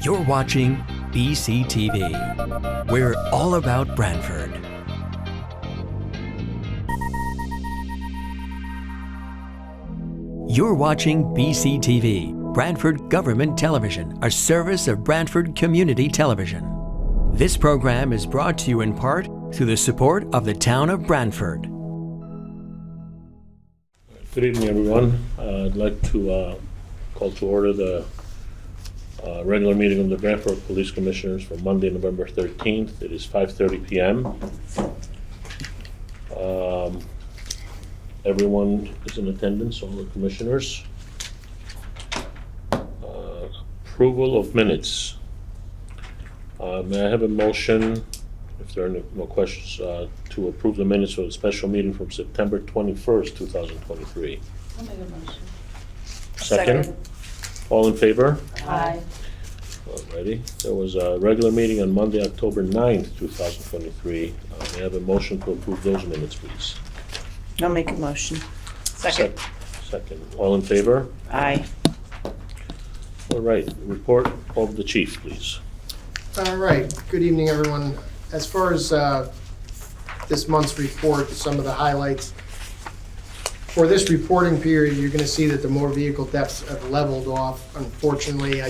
You're watching BCTV. We're all about Branford. You're watching BCTV, Branford Government Television, a service of Branford Community Television. This program is brought to you in part through the support of the town of Branford. Good evening, everyone. I'd like to call to order the regular meeting of the Branford Police Commissioners for Monday, November 13th. It is 5:30 p.m. Everyone is in attendance, all the commissioners. Approval of minutes. May I have a motion, if there are no questions, to approve the minutes for the special meeting from September 21st, 2023? I'll make a motion. Second? All in favor? Aye. Alrighty. There was a regular meeting on Monday, October 9th, 2023. May I have a motion to approve those minutes, please? I'll make a motion. Second. Second. All in favor? Aye. All right. Report of the chief, please. All right, good evening, everyone. As far as this month's report, some of the highlights. For this reporting period, you're gonna see that the motor vehicle deaths have leveled off. Unfortunately,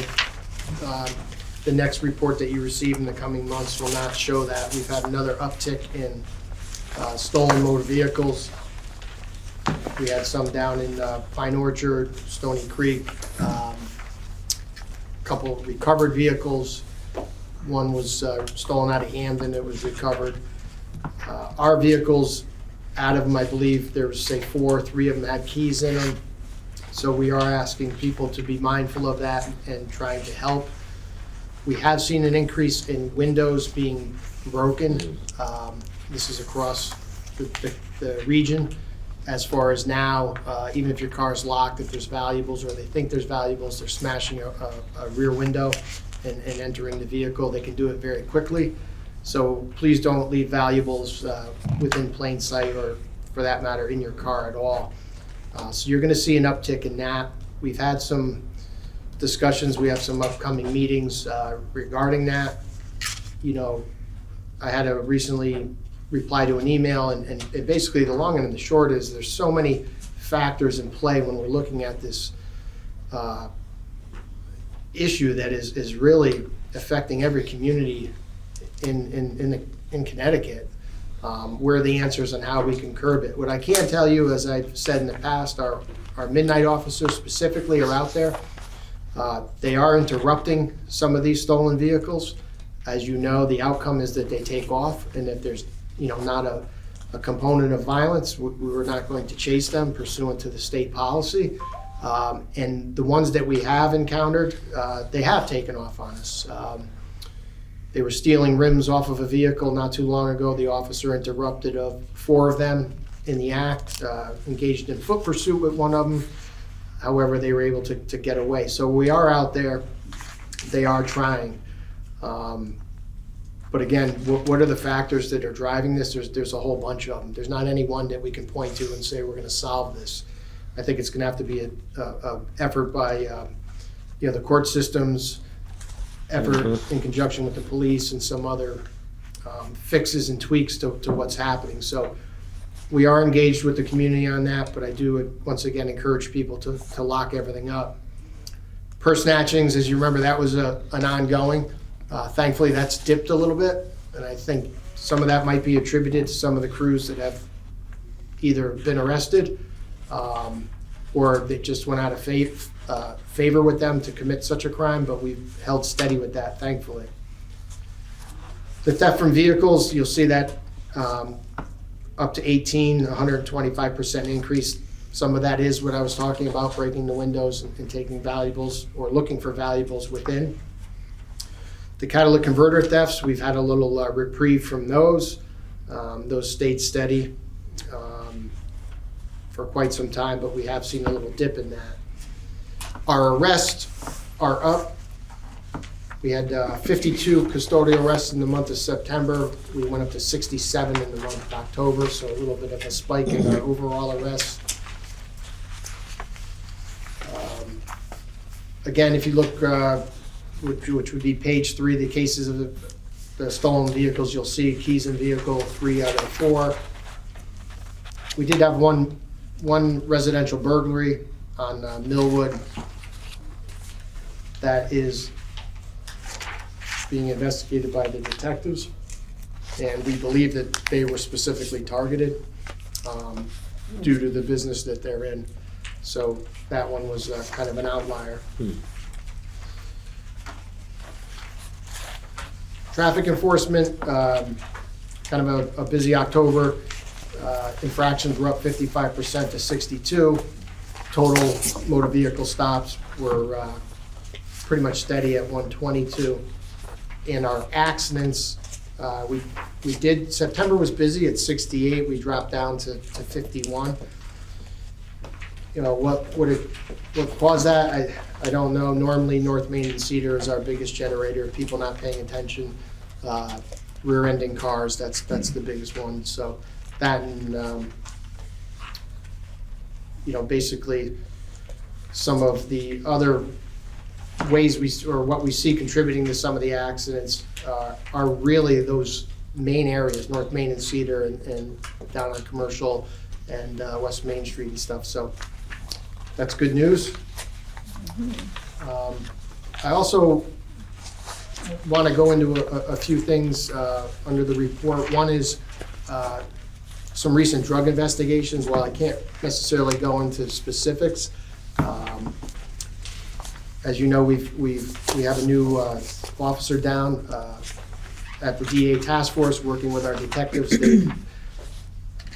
the next report that you receive in the coming months will not show that. We've had another uptick in stolen motor vehicles. We had some down in Pine Orchard, Stony Creek, couple of recovered vehicles. One was stolen out of Hamden, it was recovered. Our vehicles, out of them, I believe there was, say, 3 of them had keys in them. So we are asking people to be mindful of that and trying to help. We have seen an increase in windows being broken. This is across the region. As far as now, even if your car is locked, if there's valuables or they think there's valuables, they're smashing a rear window and entering the vehicle. They can do it very quickly. So please don't leave valuables within plain sight, or for that matter, in your car at all. So you're gonna see an uptick in that. We've had some discussions. We have some upcoming meetings regarding that. You know, I had to recently reply to an email, and basically the long and the short is there's so many factors in play when we're looking at this issue that is really affecting every community in Connecticut. Where are the answers on how we can curb it? What I can tell you, as I've said in the past, our midnight officers specifically are out there. They are interrupting some of these stolen vehicles. As you know, the outcome is that they take off, and if there's not a component of violence, we're not going to chase them pursuant to the state policy. And the ones that we have encountered, they have taken off on us. They were stealing rims off of a vehicle not too long ago. The officer interrupted 4 of them in the act, engaged in foot pursuit with one of them. However, they were able to get away. So we are out there. They are trying. But again, what are the factors that are driving this? There's a whole bunch of them. There's not any one that we can point to and say we're going to solve this. I think it's going to have to be an effort by the court systems, effort in conjunction with the police, and some other fixes and tweaks to what's happening. So we are engaged with the community on that, but I do once again encourage people to lock everything up. Purse snatchings, as you remember, that was an ongoing. Thankfully, that's dipped a little bit, and I think some of that might be attributed to some of the crews that have either been arrested or they just went out of favor with them to commit such a crime, but we've held steady with that, thankfully. The theft from vehicles, you'll see that up to 125% increase. Some of that is what I was talking about, breaking the windows and taking valuables or looking for valuables within. The catalytic converter thefts, we've had a little reprieve from those. Those stayed steady for quite some time, but we have seen a little dip in that. Our arrests are up. We had 52 custodial arrests in the month of September. We went up to 67 in the month of October, so a little bit of a spike in our overall arrests. Again, if you look which would be page 3, the cases of the stolen vehicles, you'll see keys in vehicle 3 out of 4. We did have one residential burglary on Millwood that is being investigated by the detectives, and we believe that they were specifically targeted due to the business that they're in. So that one was kind of an outlier. Traffic enforcement, kind of a busy October. Infractions were up 55% to 62. Total motor vehicle stops were pretty much steady at 122. And our accidents, September was busy at 68. We dropped down to 51. You know, what caused that? I don't know. Normally, North Main and Cedar is our biggest generator. People not paying attention, rear-ending cars. That's the biggest one. So that and you know, basically some of the other ways what we see contributing to some of the accidents are really those main areas, North Main and Cedar, and down on Commercial and West Main Street and stuff. So that's good news. I also want to go into a few things under the report. One is some recent drug investigations. While I can't necessarily go into specifics, as you know, we have a new officer down at the DA task force working with our detectives. They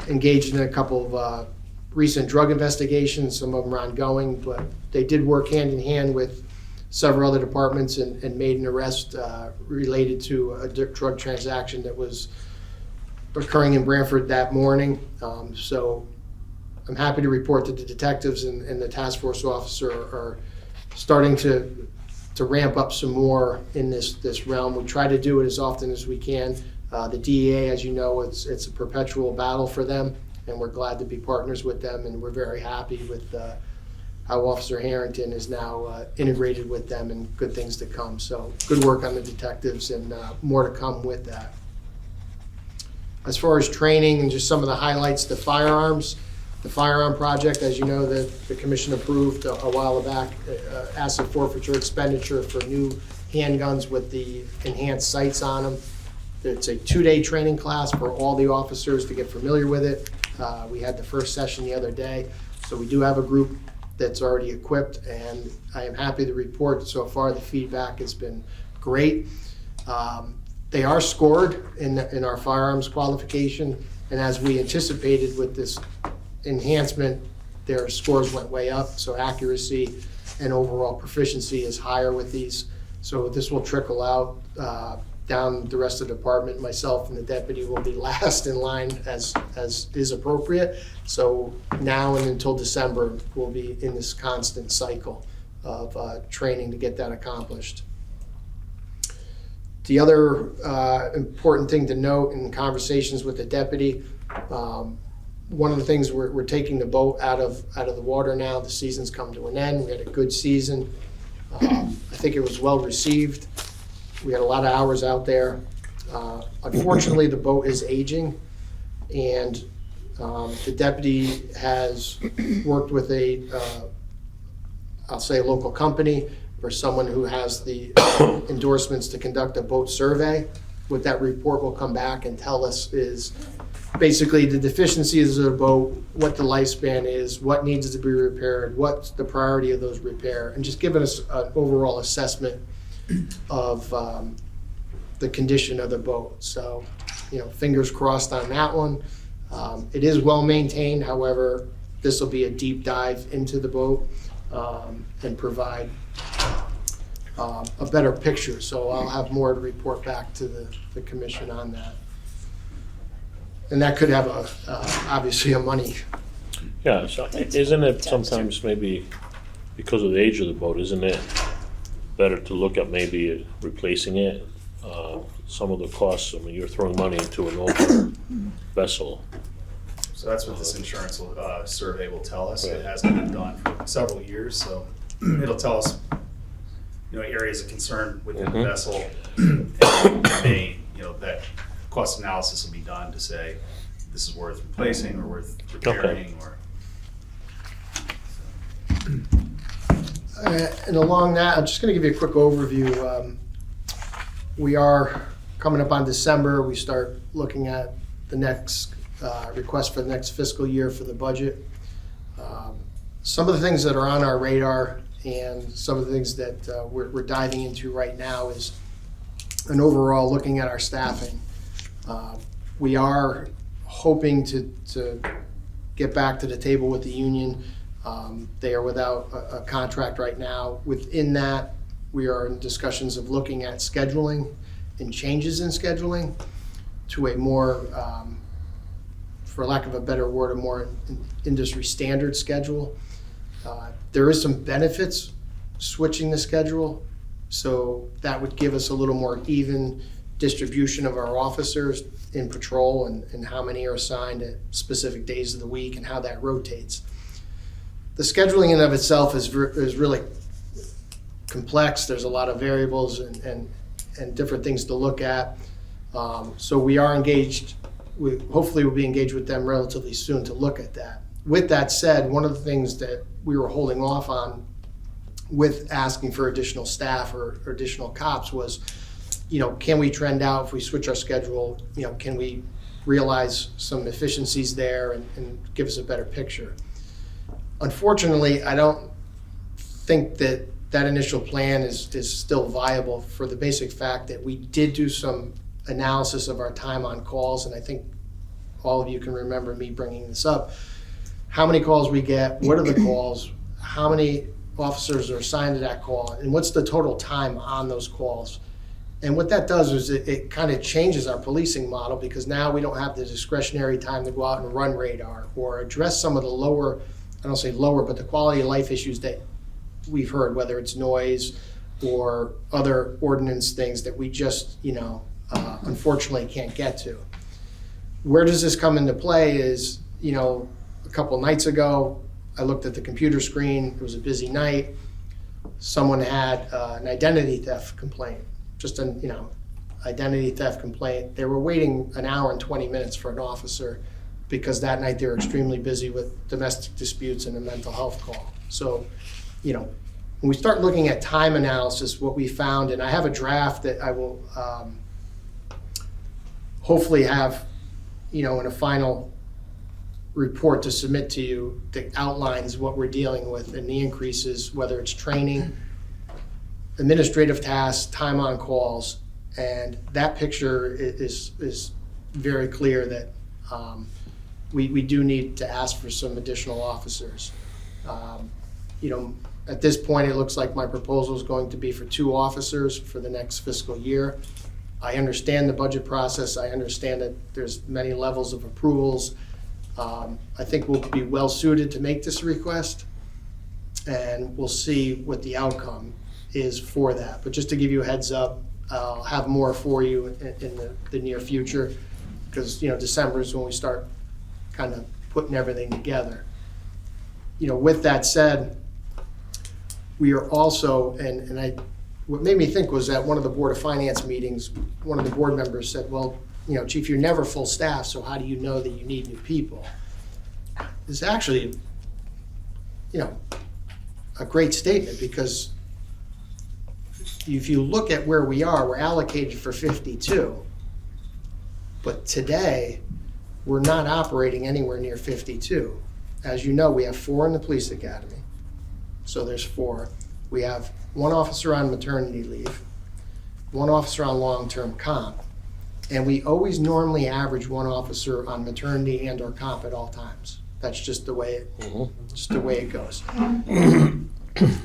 engaged in a couple of recent drug investigations. Some of them are ongoing, but they did work hand in hand with several other departments and made an arrest related to a drug transaction that was occurring in Branford that morning. So I'm happy to report that the detectives and the task force officer are starting to ramp up some more in this realm. We try to do it as often as we can. The DEA, as you know, it's a perpetual battle for them, and we're glad to be partners with them, and we're very happy with how Officer Harrington is now integrated with them, and good things to come. So good work on the detectives, and more to come with that. As far as training and just some of the highlights, the firearm project, as you know, the commission approved a while back, asset forfeiture expenditure for new handguns with the enhanced sights on them. It's a 2-day training class for all the officers to get familiar with it. We had the first session the other day, so we do have a group that's already equipped, and I am happy to report so far the feedback has been great. They are scored in our firearms qualification, and as we anticipated with this enhancement, their scores went way up, so accuracy and overall proficiency is higher with these. So this will trickle out down the rest of the department. Myself and the deputy will be last in line as is appropriate. So now and until December, we'll be in this constant cycle of training to get that accomplished. The other important thing to note in conversations with the deputy, one of the things we're taking the boat out of the water now. The season's come to an end. We had a good season. I think it was well received. We had a lot of hours out there. Unfortunately, the boat is aging, and the deputy has worked with I'll say a local company or someone who has the endorsements to conduct a boat survey. What that report will come back and tell us is basically the deficiencies of the boat, what the lifespan is, what needs to be repaired, what's the priority of those repair, and just giving us an overall assessment of the condition of the boat. So, fingers crossed on that one. It is well maintained. However, this will be a deep dive into the boat and provide a better picture. So I'll have more to report back to the commission on that. And that could have obviously a money. Yeah, so isn't it sometimes maybe because of the age of the boat, isn't it better to look at maybe replacing it? Some of the costs, you're throwing money into an older vessel. So that's what this insurance survey will tell us. It hasn't been done for several years, so it'll tell us areas of concern within the vessel. And may, that cost analysis will be done to say, this is worth replacing or worth repairing or. And along that, I'm just going to give you a quick overview. We are coming up on December. We start looking at the next request for the next fiscal year for the budget. Some of the things that are on our radar and some of the things that we're diving into right now is an overall looking at our staffing. We are hoping to get back to the table with the union. They are without a contract right now. Within that, we are in discussions of looking at scheduling and changes in scheduling to a more, for lack of a better word, a more industry standard schedule. There is some benefits switching the schedule, so that would give us a little more even distribution of our officers in patrol and how many are assigned at specific days of the week and how that rotates. The scheduling in and of itself is really complex. There's a lot of variables and different things to look at. So we are engaged. Hopefully we'll be engaged with them relatively soon to look at that. With that said, one of the things that we were holding off on with asking for additional staff or additional cops was, can we trend out if we switch our schedule? Can we realize some efficiencies there and give us a better picture? Unfortunately, I don't think that initial plan is still viable for the basic fact that we did do some analysis of our time on calls, and I think all of you can remember me bringing this up. How many calls we get, what are the calls, how many officers are assigned to that call, and what's the total time on those calls. And what that does is it kind of changes our policing model, because now we don't have the discretionary time to go out and run radar or address some of the lower, I don't say lower, but the quality of life issues that we've heard, whether it's noise or other ordinance things that we just, unfortunately can't get to. Where does this come into play is, a couple nights ago, I looked at the computer screen. It was a busy night. Someone had an identity theft complaint, just an identity theft complaint. They were waiting an hour and 20 minutes for an officer because that night they were extremely busy with domestic disputes and a mental health call. So, when we start looking at time analysis, what we found, and I have a draft that I will hopefully have, in a final report to submit to you that outlines what we're dealing with and the increases, whether it's training, administrative tasks, time on calls, and that picture is very clear that we do need to ask for some additional officers. At this point, it looks like my proposal is going to be for 2 officers for the next fiscal year. I understand the budget process. I understand that there's many levels of approvals. I think we'll be well suited to make this request, and we'll see what the outcome is for that. But just to give you a heads up, I'll have more for you in the near future, because December is when we start kind of putting everything together. With that said, we are also, what made me think was that one of the Board of Finance meetings, one of the board members said, well, Chief, you're never full staff, so how do you know that you need new people? It's actually, a great statement, because if you look at where we are, we're allocated for 52. But today, we're not operating anywhere near 52. As you know, we have 4 in the police academy. So there's 4. We have 1 officer on maternity leave, 1 officer on long-term comp, and we always normally average 1 officer on maternity and or comp at all times. That's just the way it goes.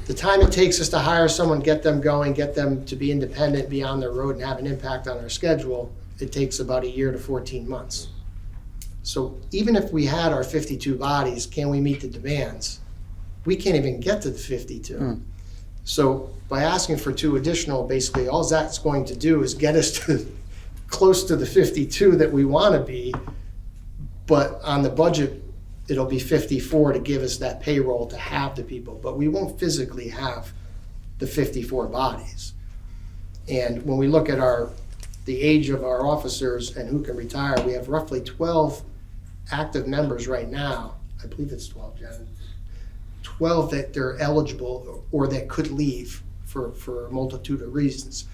The time it takes us to hire someone, get them going, get them to be independent, be on their road, and have an impact on our schedule, it takes about a year to 14 months. So even if we had our 52 bodies, can we meet the demands? We can't even get to the 52. So by asking for 2 additional, basically all that's going to do is get us to close to the 52 that we want to be, but on the budget, it'll be 54 to give us that payroll to have the people, but we won't physically have the 54 bodies. And when we look at the age of our officers and who can retire, we have roughly 12 active members right now. I believe it's 12, Jen. 12 that they're eligible or that could leave for a multitude of reasons.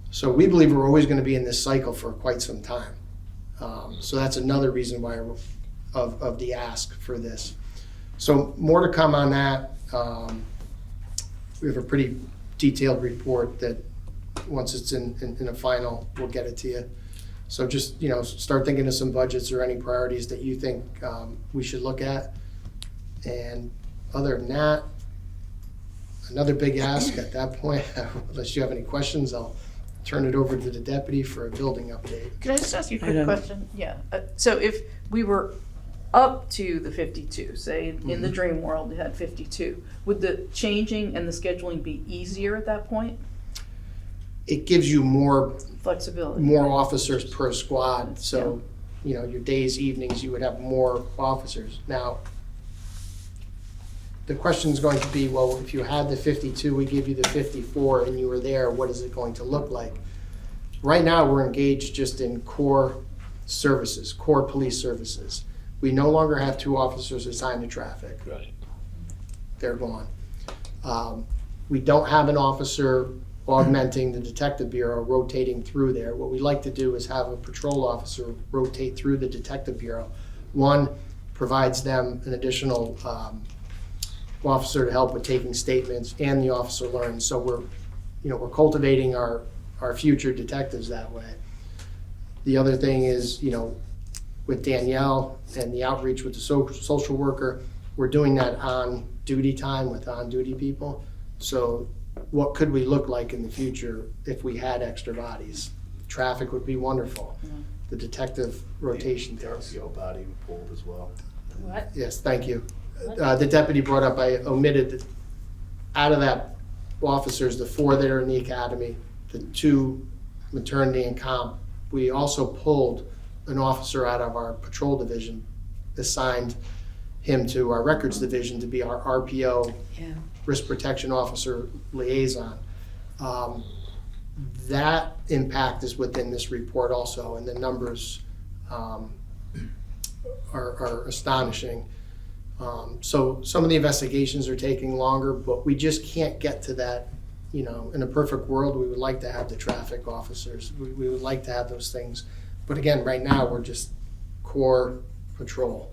So we believe we're always going to be in this cycle for quite some time. So that's another reason why of the ask for this. So more to come on that. We have a pretty detailed report that once it's in a final, we'll get it to you. So just, start thinking of some budgets or any priorities that you think we should look at. And other than that, another big ask at that point, unless you have any questions, I'll turn it over to the deputy for a building update. Can I just ask you a quick question? Yeah. So if we were up to the 52, say in the dream world, we had 52, would the changing and the scheduling be easier at that point? It gives you more Flexibility. more officers per squad. So, your days, evenings, you would have more officers. Now, the question is going to be, well, if you had the 52, we give you the 54 and you were there, what is it going to look like? Right now, we're engaged just in core services, core police services. We no longer have 2 officers assigned to traffic. Right. They're gone. We don't have an officer augmenting the detective bureau, rotating through there. What we like to do is have a patrol officer rotate through the detective bureau. One provides them an additional officer to help with taking statements, and the officer learns. So we're cultivating our future detectives that way. The other thing is, with Danielle and the outreach with the social worker, we're doing that on duty time with on-duty people. So what could we look like in the future if we had extra bodies? Traffic would be wonderful. The detective rotation The things. RPO body pulled as well. What? Yes, thank you. The deputy brought up, I omitted, that out of that officers, the 4 that are in the academy, the 2 maternity and comp, we also pulled an officer out of our patrol division, assigned him to our records division to be our RPO, risk protection officer liaison. That impact is within this report also, and the numbers are astonishing. So some of the investigations are taking longer, but we just can't get to that. In a perfect world, we would like to have the traffic officers. We would like to have those things. But again, right now, we're just core patrol.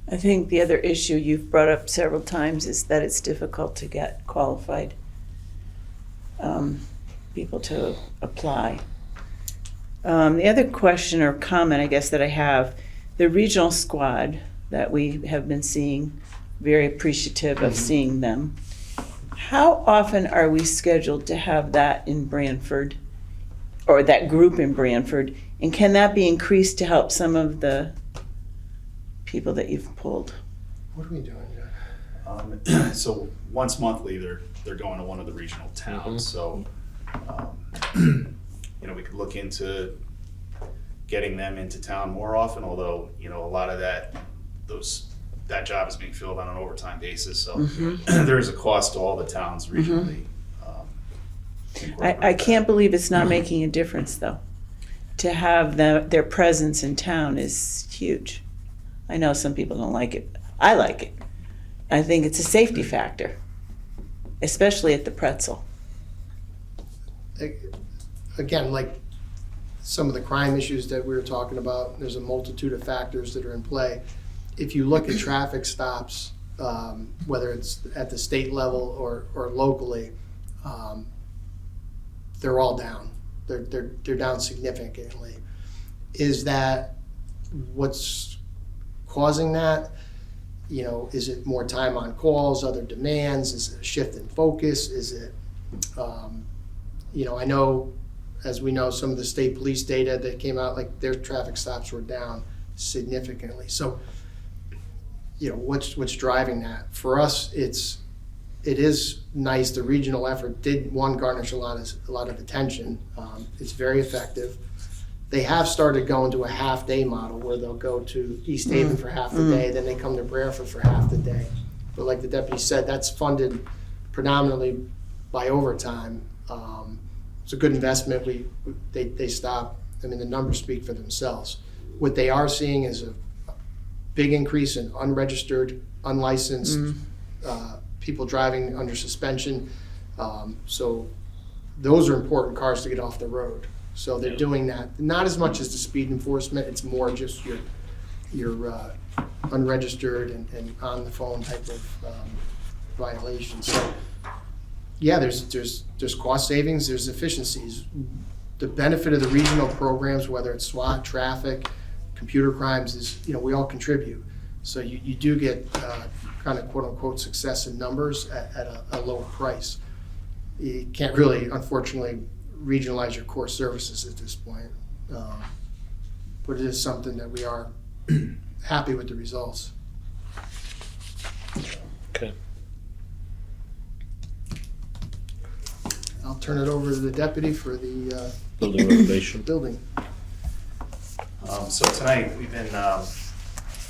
I think the other issue you've brought up several times is that it's difficult to get qualified people to apply. The other question or comment, I guess, that I have, the regional squad that we have been seeing, very appreciative of seeing them. How often are we scheduled to have that in Branford, or that group in Branford? And can that be increased to help some of the people that you've pulled? What are we doing, Jeff? So once monthly, they're going to one of the regional towns. So, we could look into getting them into town more often, although, a lot of that job is being filled on an overtime basis. So there is a cost to all the towns regionally. I can't believe it's not making a difference, though. To have their presence in town is huge. I know some people don't like it. I like it. I think it's a safety factor, especially at the Pretzel. Again, like some of the crime issues that we were talking about, there's a multitude of factors that are in play. If you look at traffic stops, whether it's at the state level or locally, they're all down. They're down significantly. Is that what's causing that? Is it more time on calls, other demands? Is it a shift in focus? Is it, I know, as we know, some of the state police data that came out, like their traffic stops were down significantly. So, what's driving that? For us, it is nice. The regional effort did garnish a lot of attention. It's very effective. They have started going to a half-day model where they'll go to East Haven for half the day, then they come to Branford for half the day. But like the deputy said, that's funded predominantly by overtime. It's a good investment. They stop. I mean, the numbers speak for themselves. What they are seeing is a big increase in unregistered, unlicensed people driving under suspension. So those are important cars to get off the road. So they're doing that. Not as much as the speed enforcement. It's more just your unregistered and on the phone type of violations. So yeah, there's cost savings, there's efficiencies. The benefit of the regional programs, whether it's SWAT, traffic, computer crimes, is, we all contribute. So you do get kind of quote unquote success in numbers at a lower price. You can't really, unfortunately, regionalize your core services at this point. But it is something that we are happy with the results. Okay. I'll turn it over to the deputy for the Building renovation. building. So tonight, we've been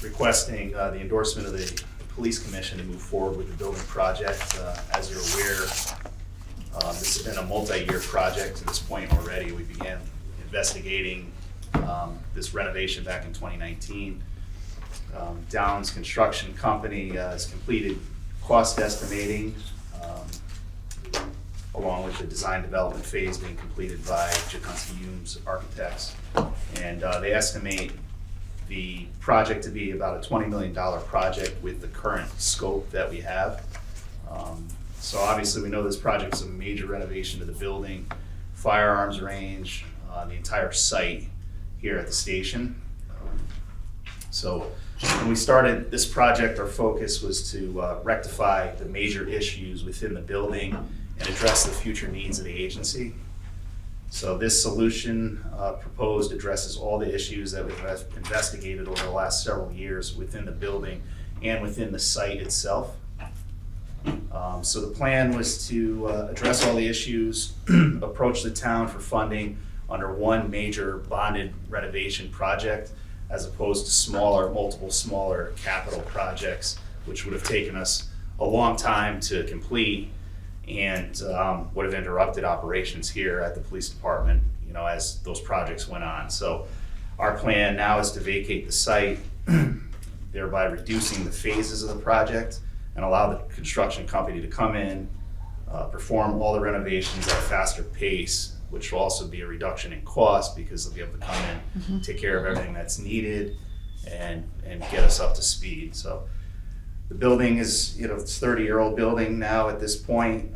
requesting the endorsement of the police commission to move forward with the building project. As you're aware, this has been a multi-year project to this point already. We began investigating this renovation back in 2019. Downs Construction Company has completed cost estimating, along with the design development phase being completed by Jakunski Humes Architects. And they estimate the project to be about a $20 million project with the current scope that we have. So obviously we know this project is a major renovation to the building, firearms range, the entire site here at the station. So when we started this project, our focus was to rectify the major issues within the building and address the future needs of the agency. So this solution proposed addresses all the issues that we've investigated over the last several years within the building and within the site itself. So the plan was to address all the issues, approach the town for funding under one major bonded renovation project, as opposed to multiple smaller capital projects, which would have taken us a long time to complete and would have interrupted operations here at the police department, as those projects went on. So our plan now is to vacate the site, thereby reducing the phases of the project and allow the construction company to come in, perform all the renovations at a faster pace, which will also be a reduction in cost because they'll be able to come in, take care of everything that's needed and get us up to speed. So the building is, it's a 30-year-old building now at this point.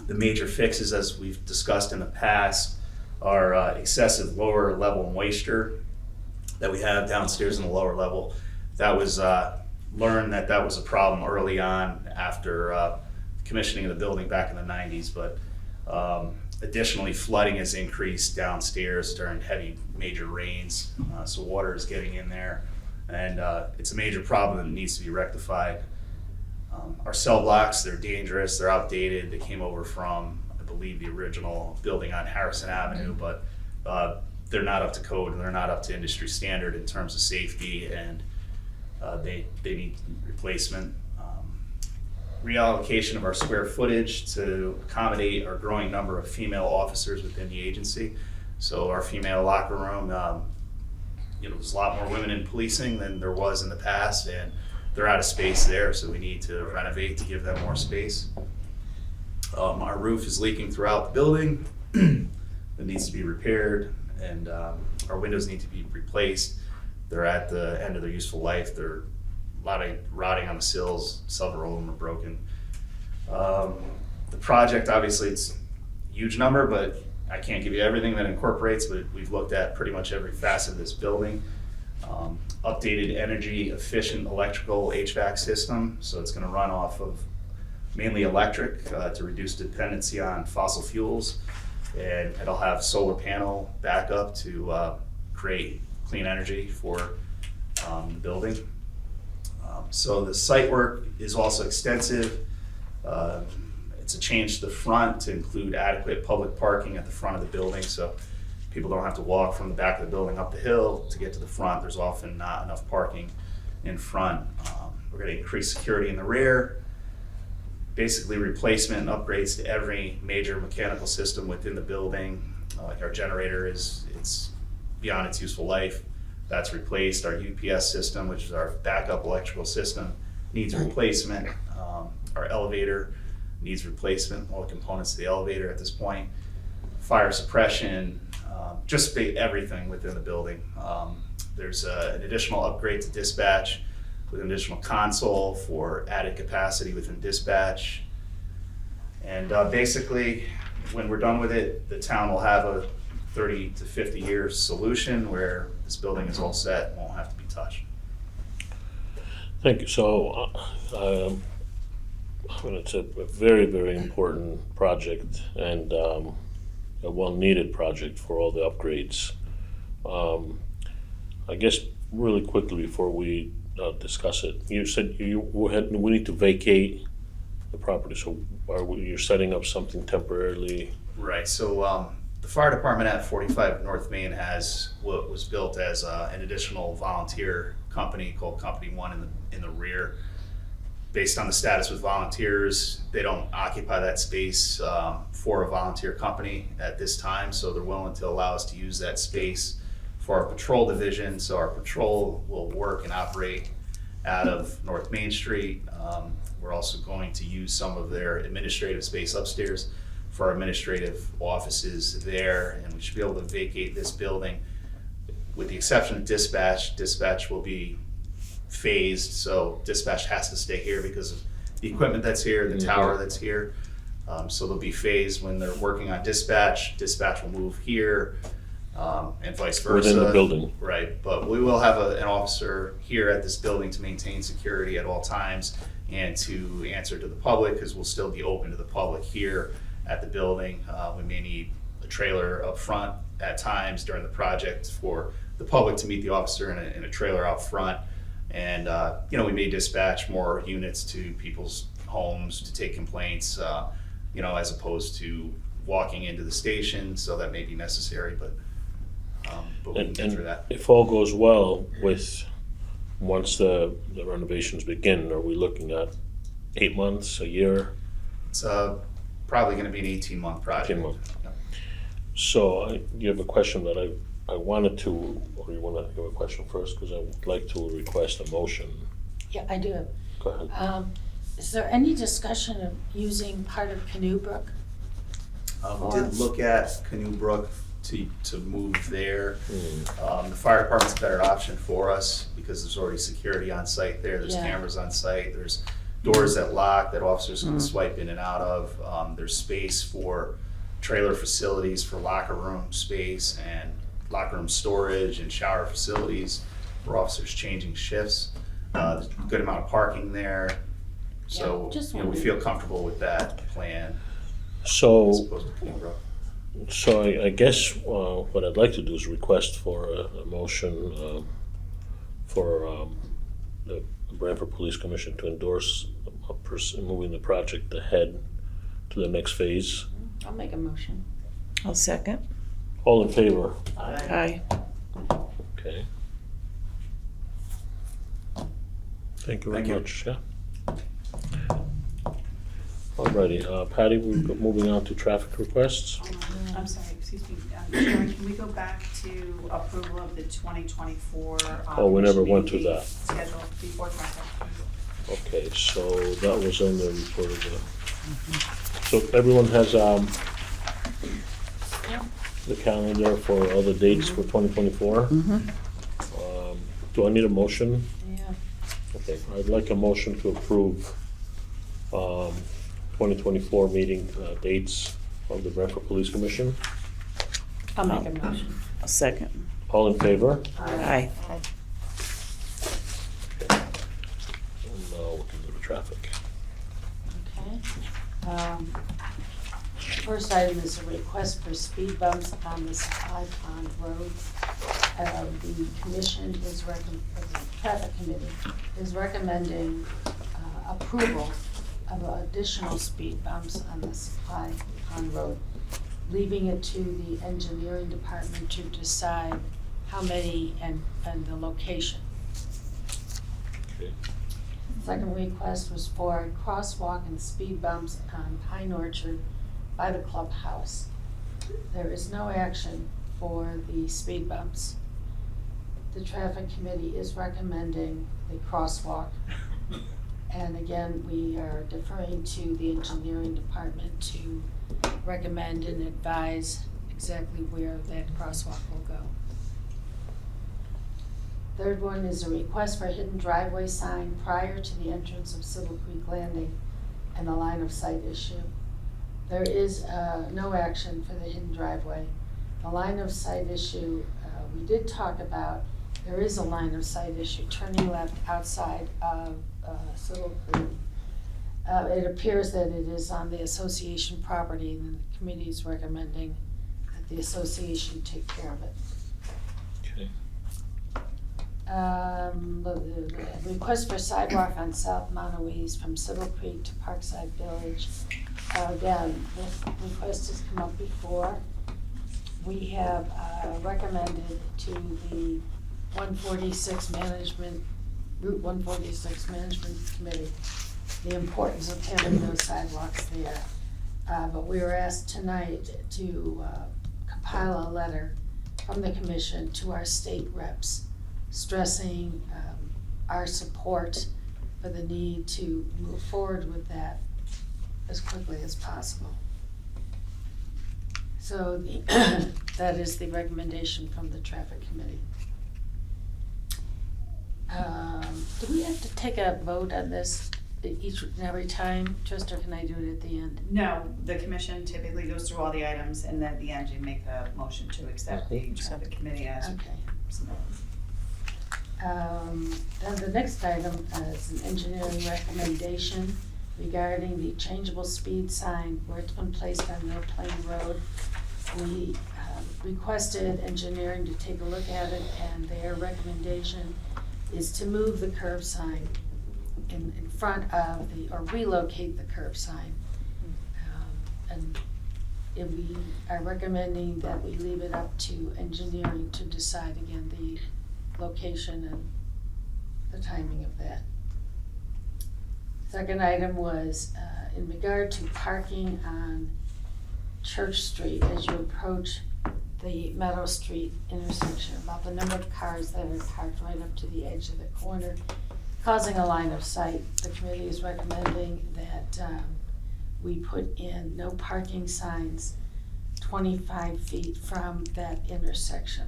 The major fixes, as we've discussed in the past, are excessive lower level moisture that we have downstairs in the lower level. That was learned that was a problem early on after commissioning of the building back in the 90s, but additionally, flooding has increased downstairs during heavy major rains, so water is getting in there, and it's a major problem that needs to be rectified. Our cell blocks, they're dangerous, they're outdated, they came over from, I believe, the original building on Harrison Avenue, but they're not up to code and they're not up to industry standard in terms of safety, and they need replacement. Reallocation of our square footage to accommodate our growing number of female officers within the agency. So our female locker room, there's a lot more women in policing than there was in the past, and they're out of space there, so we need to renovate to give them more space. Our roof is leaking throughout the building. It needs to be repaired, and our windows need to be replaced. They're at the end of their useful life. They're rotting on the sills, several of them are broken. The project, obviously, it's a huge number, but I can't give you everything that incorporates, but we've looked at pretty much every facet of this building. Updated energy efficient electrical HVAC system, so it's going to run off of mainly electric to reduce dependency on fossil fuels, and it'll have solar panel backup to create clean energy for the building. So the site work is also extensive. It's a change to the front to include adequate public parking at the front of the building, so people don't have to walk from the back of the building up the hill to get to the front. There's often not enough parking in front. We're gonna increase security in the rear, basically replacement and upgrades to every major mechanical system within the building. Like our generator it's beyond its useful life. That's replaced. Our UPS system, which is our backup electrical system, needs replacement. Our elevator needs replacement, all the components of the elevator at this point. Fire suppression, just everything within the building. There's an additional upgrade to dispatch with an additional console for added capacity within dispatch. And basically, when we're done with it, the town will have a 30 to 50 year solution where this building is all set, won't have to be touched. Thank you. So, it's a very, very important project and a well-needed project for all the upgrades. I guess really quickly before we discuss it, you said we need to vacate the property, so you're setting up something temporarily? Right, so the fire department at 45 North Main has what was built as an additional volunteer company called Company One in the rear. Based on the status with volunteers, they don't occupy that space for a volunteer company at this time, so they're willing to allow us to use that space for our patrol division. So our patrol will work and operate out of North Main Street. We're also going to use some of their administrative space upstairs for our administrative offices there, and we should be able to vacate this building. With the exception of dispatch, dispatch will be phased, so dispatch has to stay here because of the equipment that's here, the tower that's here. So they'll be phased when they're working on dispatch. Dispatch will move here, and vice versa. Within the building. Right, but we will have an officer here at this building to maintain security at all times and to answer to the public, because we'll still be open to the public here at the building. We may need a trailer up front at times during the project for the public to meet the officer in a trailer out front. And we may dispatch more units to people's homes to take complaints, as opposed to walking into the station, so that may be necessary, but we can get through that. If all goes well once the renovations begin, are we looking at 8 months, a year? It's probably gonna be an 18-month project. 18 months. Yeah. So you have a question that I wanted to, or you want to have a question first? Because I would like to request a motion. Yeah, I do. Go ahead. Is there any discussion of using part of Canoe Brook? We did look at Canoe Brook to move there. The fire department's a better option for us because there's already security on site there. There's Yeah. cameras on site. There's doors that lock that officers can swipe in and out of. There's space for trailer facilities for locker room space and locker room storage and shower facilities for officers changing shifts. There's a good amount of parking there. So, Yeah, just we wondering. feel comfortable with that plan as So, opposed to Canoe Brook. I guess what I'd like to do is request for a motion for the Branford Police Commission to endorse moving the project ahead to the next phase. I'll make a motion. I'll second. All in favor? Aye. Okay. Thank you very Thank you. much. Yeah. Alrighty, Patty, we're moving on to traffic requests. I'm sorry, excuse me, Sharon, can we go back to approval of the 2024? Oh, we never commission went to meeting that. Schedule before traffic. Okay, so that was on the report of the, so everyone has, the calendar for all the dates for 2024? Do I need a motion? Yeah. Okay, I'd like a motion to approve 2024 meeting dates of the Branford Police Commission. I'll make a motion. I'll second. All in favor? Aye. Now we can go to traffic. Okay. First item is a request for speed bumps on the Supply Pond Road. The commission is the traffic committee is recommending approval of additional speed bumps on the Supply Pond Road, leaving it to the engineering department to decide how many and the location. Okay. Second request was for a crosswalk and speed bumps on Pine Orchard by the clubhouse. There is no action for the speed bumps. The traffic committee is recommending the crosswalk. And again, we are deferring to the engineering department to recommend and advise exactly where that crosswalk will go. Third one is a request for a hidden driveway sign prior to the entrance of Civil Creek Landing and a line of sight issue. There is no action for the hidden driveway. The line of sight issue, we did talk about. There is a line of sight issue turning left outside of Civil Creek. It appears that it is on the association property, and the committee is recommending that the association take care of it. Okay. The request for sidewalk on South Monowese from Civil Creek to Parkside Village. Again, this request has come up before. We have recommended to the 146 management, Route 146 Management Committee, the importance of having those sidewalks there. But we were asked tonight to compile a letter from the commission to our state reps, stressing our support for the need to move forward with that as quickly as possible. So that is the recommendation from the traffic committee. Do we have to take a vote on this each and every time, just, or can I do it at the end? No, the commission typically goes through all the items, and then at the end you make the motion to accept the traffic committee as. Okay. Then the next item is an engineering recommendation regarding the changeable speed sign where it's been placed on Mill Plain Road. We requested engineering to take a look at it, and their recommendation is to move the curb sign in front of or relocate the curb sign. And if we are recommending that we leave it up to engineering to decide again the location and the timing of that. Second item was in regard to parking on Church Street as you approach the Meadow Street intersection, about the number of cars that are parked right up to the edge of the corner, causing a line of sight. The committee is recommending that we put in no parking signs 25 feet from that intersection,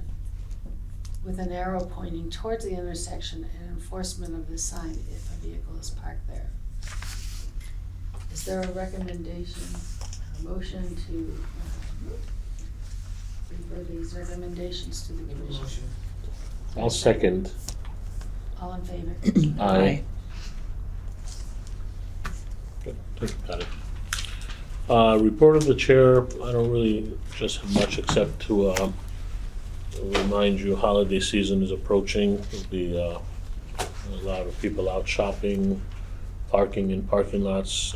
with an arrow pointing towards the intersection and enforcement of the sign if a vehicle is parked there. Is there a recommendation, a motion to refer these recommendations to the commission? I'll second. All in favor? Aye. Good, thank you, Patty. Report of the chair, I don't really just have much except to remind you holiday season is approaching. There'll be a lot of people out shopping, parking in parking lots.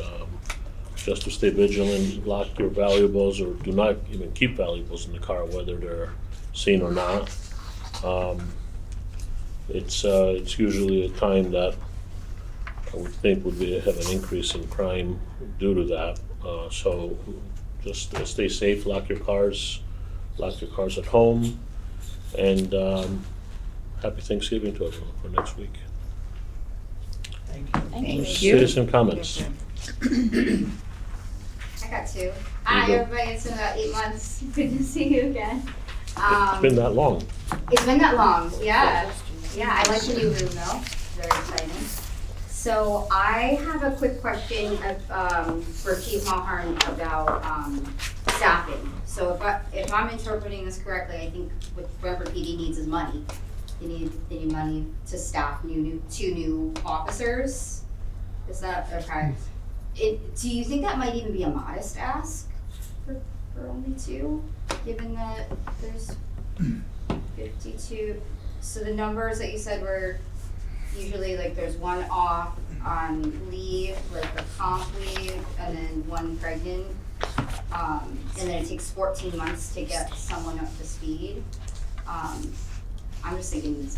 Just to stay vigilant, lock your valuables, or do not even keep valuables in the car, whether they're seen or not. It's usually a time that I would think would have an increase in crime due to that. So just stay safe, lock your cars at home, and happy Thanksgiving to everyone for next week. Thank you. Thank you. Citizen comments. I got two. you Hi, go. everybody. It's been about 8 months. Good to see you again. It's been that long. It's been that long. Yeah. Yeah, I like the new room though. Very exciting. So I have a quick question for Chief Mulhern about staffing. So if I'm interpreting this correctly, I think what Branford PD needs is money. They need money to staff two new officers. Is that okay? Do you think that might even be a modest ask for only two, given that there's 52? So the numbers that you said were usually like there's one off on leave, like the comp leave, and then one pregnant, and then it takes 14 months to get someone up to speed. I'm just thinking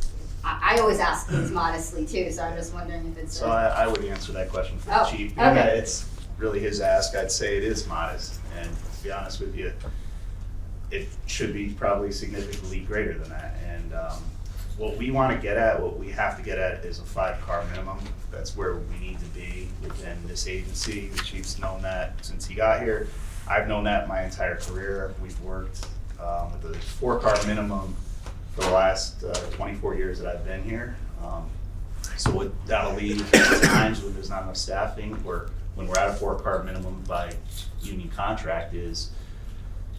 I always ask things modestly too, so I'm just wondering if it's. So I would answer that question for the Oh, chief. okay. Yeah, it's really his ask. I'd say it is modest, and to be honest with you, it should be probably significantly greater than that. And what we want to get at, what we have to get at, is a 5-car minimum. That's where we need to be within this agency. The chief's known that since he got here. I've known that my entire career. We've worked with a 4-car minimum for the last 24 years that I've been here. So what that'll leave at times when there's not enough staffing, or when we're at a 4-car minimum by union contract, is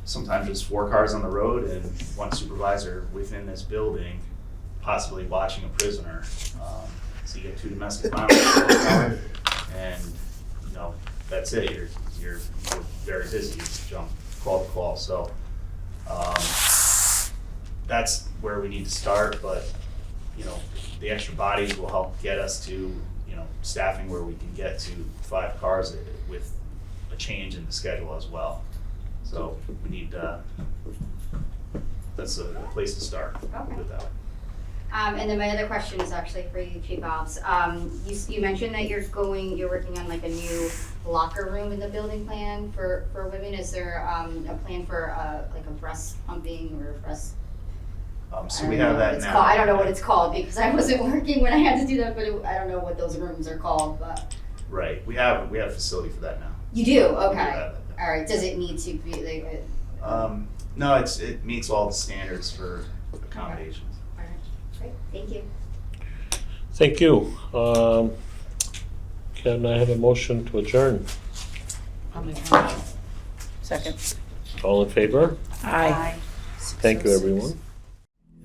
sometimes there's 4 cars on the road and 1 supervisor within this building possibly watching a prisoner. So you get 2 domestic violence, and you know, that's it. You're very busy. You jump call to call. So that's where we need to start. But you know, the extra bodies will help get us to, you know, staffing where we can get to 5 cars with a change in the schedule as well. So we need, that's a place to start with that. And then my other question is actually for you, Chief Ops. You mentioned that you're working on like a new locker room in the building plan for women. Is there a plan for like a breast pumping or breast? So we have that now. I don't know what it's called because I wasn't working when I had to do that, but I don't know what those rooms are called. But right, we have a facility for that now. You do? Okay. We do have that. All right. Does it need to be like? No, it meets all the standards for accommodations. All right. Great. Thank you. Thank you. Can I have a motion to adjourn? I'll make a motion. Second. All in favor? Aye. Thank you, everyone.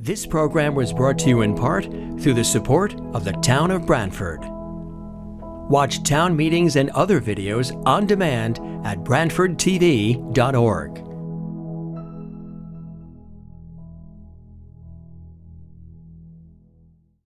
This program was brought to you in part through the support of the Town of Branford. Watch town meetings and other videos on demand at BranfordTV.org.